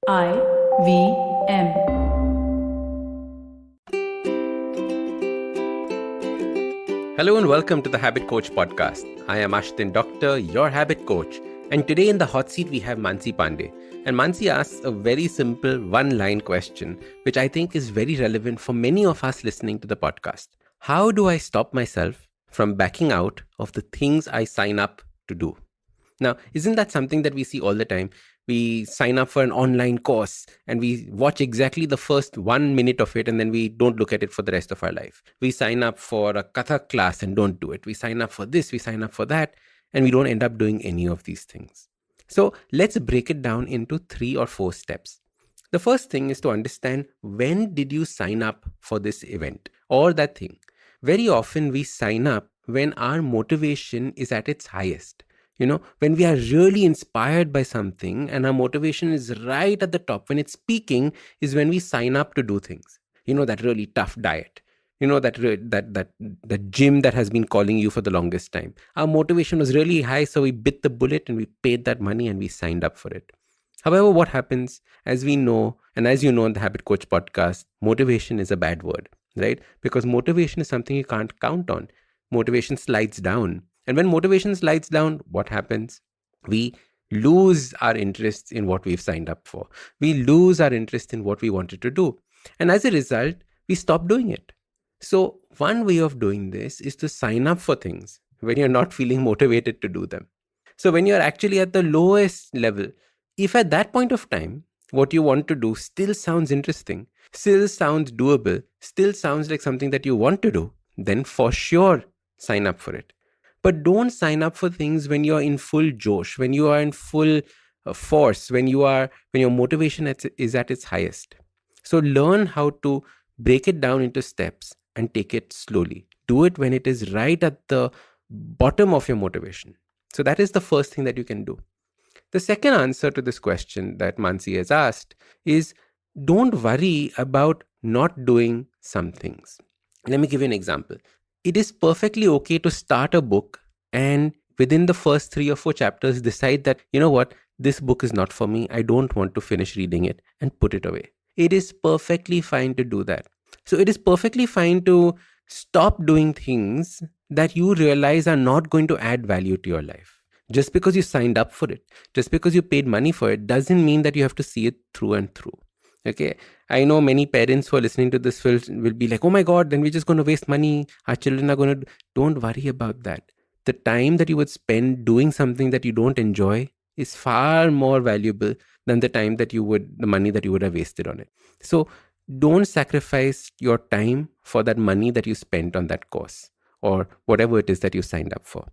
IVM. Hello and welcome to the Habit Coach podcast. I am Ashdin, Doctor, your habit coach. And today in the hot seat, we have Mansi Pandey. And Mansi asks a very simple one-line question, which I think is very relevant for many of us listening to the podcast. How do I stop myself from backing out of the things I sign up to do? Now, isn't that something that we see all the time? We sign up for an online course and we watch exactly the first 1 minute of it and then we don't look at it for the rest of our life. We sign up for a Kathak class and don't do it. We sign up for this, we sign up for that, and we don't end up doing any of these things. So let's break it down into 3 or 4 steps. The first thing is to understand, when did you sign up for this event or that thing? Very often we sign up when our motivation is at its highest. When we are really inspired by something and our motivation is right at the top, when it's peaking, is when we sign up to do things. That really tough diet. That gym that has been calling you for the longest time. Our motivation was really high, so we bit the bullet and we paid that money and we signed up for it. However, what happens, as we know, and as you know in the Habit Coach podcast, motivation is a bad word, right? Because motivation is something you can't count on. Motivation slides down. And when motivation slides down, what happens? We lose our interest in what we've signed up for. We lose our interest in what we wanted to do. And as a result, we stop doing it. So one way of doing this is to sign up for things when you're not feeling motivated to do them. So when you're actually at the lowest level, if at that point of time, what you want to do still sounds interesting, still sounds doable, still sounds like something that you want to do, then for sure, sign up for it. But don't sign up for things when you're in full josh, when you are in full force, when your motivation is at its highest. So learn how to break it down into steps and take it slowly. Do it when it is right at the bottom of your motivation. So that is the first thing that you can do. The second answer to this question that Mansi has asked is, don't worry about not doing some things. Let me give you an example. It is perfectly okay to start a book and within the first 3 or 4 chapters decide that, you know what, this book is not for me. I don't want to finish reading it, and put it away. It is perfectly fine to do that. So it is perfectly fine to stop doing things that you realize are not going to add value to your life. Just because you signed up for it, just because you paid money for it, doesn't mean that you have to see it through and through. Okay, I know many parents who are listening to this will be like, oh my God, then we're just going to waste money. Our children are going to... Don't worry about that. The time that you would spend doing something that you don't enjoy is far more valuable than the money that you would have wasted on it. So don't sacrifice your time for that money that you spent on that course or whatever it is that you signed up for.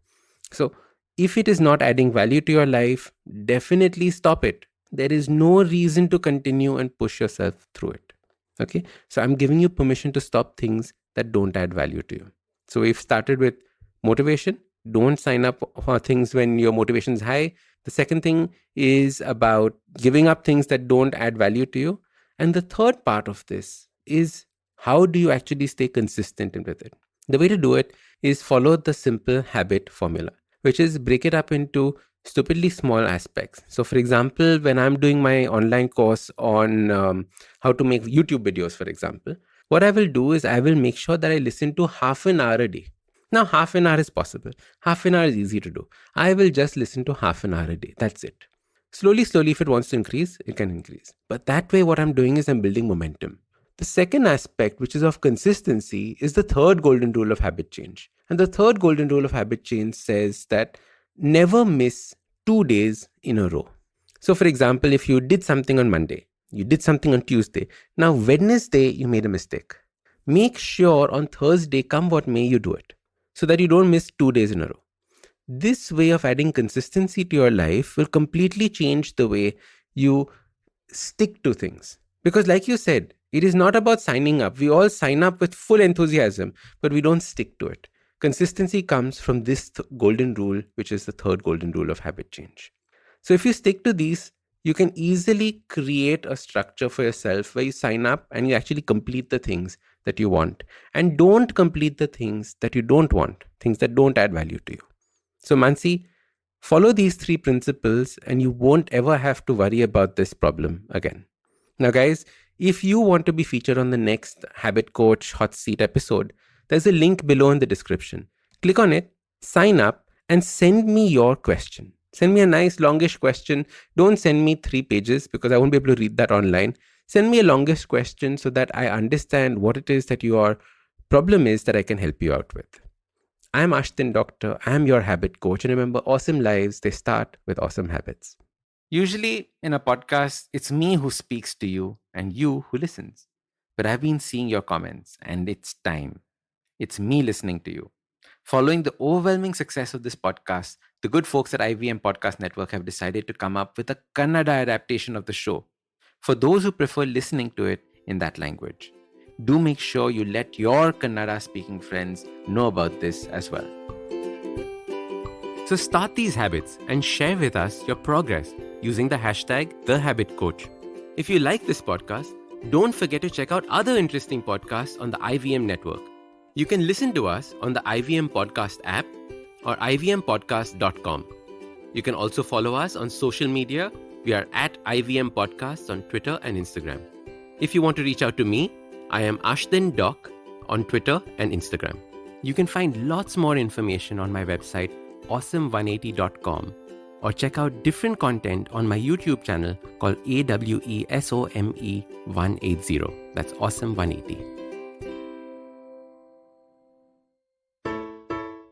So if it is not adding value to your life, definitely stop it. There is no reason to continue and push yourself through it. Okay. So I'm giving you permission to stop things that don't add value to you. So we've started with motivation. Don't sign up for things when your motivation is high. The second thing is about giving up things that don't add value to you. And the third part of this is, how do you actually stay consistent with it? The way to do it is follow the simple habit formula, which is break it up into stupidly small aspects. So for example, when I'm doing my online course on how to make YouTube videos, for example, what I will do is I will make sure that I listen to half an hour a day. Now, half an hour is possible. Half an hour is easy to do. I will just listen to half an hour a day. That's it. Slowly, if it wants to increase, it can increase. But that way, what I'm doing is I'm building momentum. The second aspect, which is of consistency, is the third golden rule of habit change. And the third golden rule of habit change says that never miss 2 days in a row. So for example, if you did something on Monday, you did something on Tuesday, now Wednesday you made a mistake. Make sure on Thursday, come what may, you do it so that you don't miss 2 days in a row. This way of adding consistency to your life will completely change the way you stick to things. Because like you said, it is not about signing up. We all sign up with full enthusiasm, but we don't stick to it. Consistency comes from this golden rule, which is the third golden rule of habit change. So if you stick to these, you can easily create a structure for yourself where you sign up and you actually complete the things that you want, and don't complete the things that you don't want, things that don't add value to you. So Mansi, Follow these 3 principles and you won't ever have to worry about this problem again. Now, guys, if you want to be featured on the next Habit Coach Hot Seat episode, there's a link below in the description. Click on it, sign up, and send me your question. Send me a nice longish question. Don't send me 3 pages because I won't be able to read that online. Send me a longest question so that I understand what it is that your problem is that I can help you out with. I'm Ashdin Doctor. I'm your habit coach. And remember, awesome lives, they start with awesome habits. Usually in a podcast, it's me who speaks to you and you who listens. But I've been seeing your comments and it's time. It's me listening to you. Following the overwhelming success of this podcast, the good folks at IVM Podcast Network have decided to come up with a Kannada adaptation of the show. For those who prefer listening to it in that language, do make sure you let your Kannada speaking friends know about this as well. So start these habits and share with us your progress using the hashtag #TheHabitCoach. If you like this podcast, don't forget to check out other interesting podcasts on the IVM network. You can listen to us on the IVM Podcast app or ivmpodcast.com. You can also follow us on social media. We are at IVM Podcasts on Twitter and Instagram. If you want to reach out to me, I am Ashdin Doc on Twitter and Instagram. You can find lots more information on my website, awesome180.com, or check out different content on my YouTube channel called AWESOME180. That's Awesome180.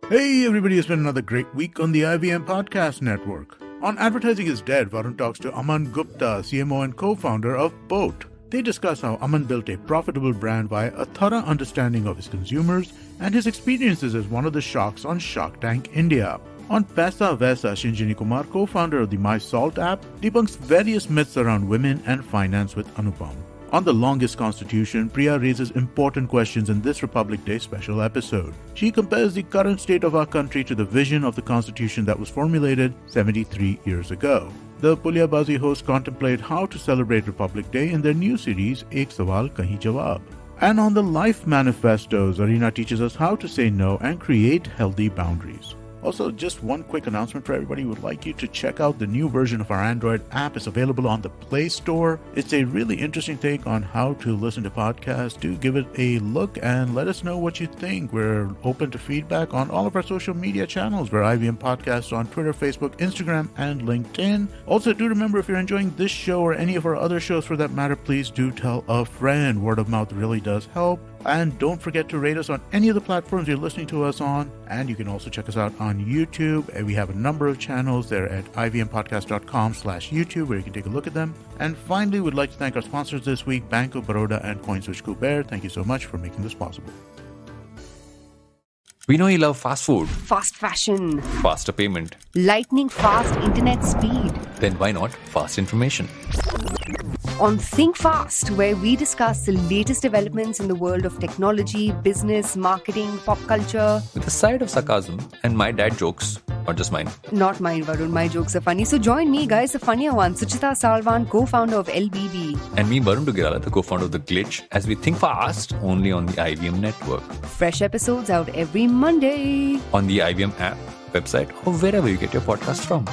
Hey everybody, it's been another great week on the IVM Podcast Network. On Advertising is Dead, Varun talks to Aman Gupta, CMO and co-founder of Boat. They discuss how Aman built a profitable brand via a thorough understanding of his consumers and his experiences as one of the sharks on Shark Tank India. On Paisa Vaisa, Shinjini Kumar, co-founder of the My Salt app, debunks various myths around women and finance with Anupam. On the longest constitution, Priya raises important questions in this Republic Day special episode. She compares the current state of our country to the vision of the constitution that was formulated 73 years ago. The Pulyabazi hosts contemplate how to celebrate Republic Day in their new series, Ek Sawal Kahin Jawab. And on the Life Manifesto, Zarina teaches us how to say no and create healthy boundaries. Also, just one quick announcement for everybody. We would like you to check out the new version of our Android app. It's available on the Play Store. It's a really interesting take on how to listen to podcasts. Do give it a look and let us know what you think. We're open to feedback on all of our social media channels. We're IVM Podcasts on Twitter, Facebook, Instagram, and LinkedIn. Also, do remember, if you're enjoying this show or any of our other shows for that matter, please do tell a friend. Word of mouth really does help. And don't forget to rate us on any of the platforms you're listening to us on. And you can also check us out on YouTube. And we have a number of channels there at ivmpodcast.com/YouTube where you can take a look at them. And finally, we'd like to thank our sponsors this week, Bank of Baroda and CoinSwitch Kuber. Thank you so much for making this possible. We know you love fast food, Fast fashion, faster payment. lightning fast internet speed. Then why not fast information? On Think Fast, where we discuss the latest developments in the world of technology, business, marketing, pop culture. With a side of sarcasm and my dad jokes, not just mine. Not mine, Varun. My jokes are funny. So join me, guys, the funnier one, Suchita Salvan, co-founder of LBB. And me, Varun Dugirala, the co-founder of The Glitch, as we think fast only on the IVM network. Fresh episodes out every Monday. On the IVM app, website, or wherever you get your podcast from.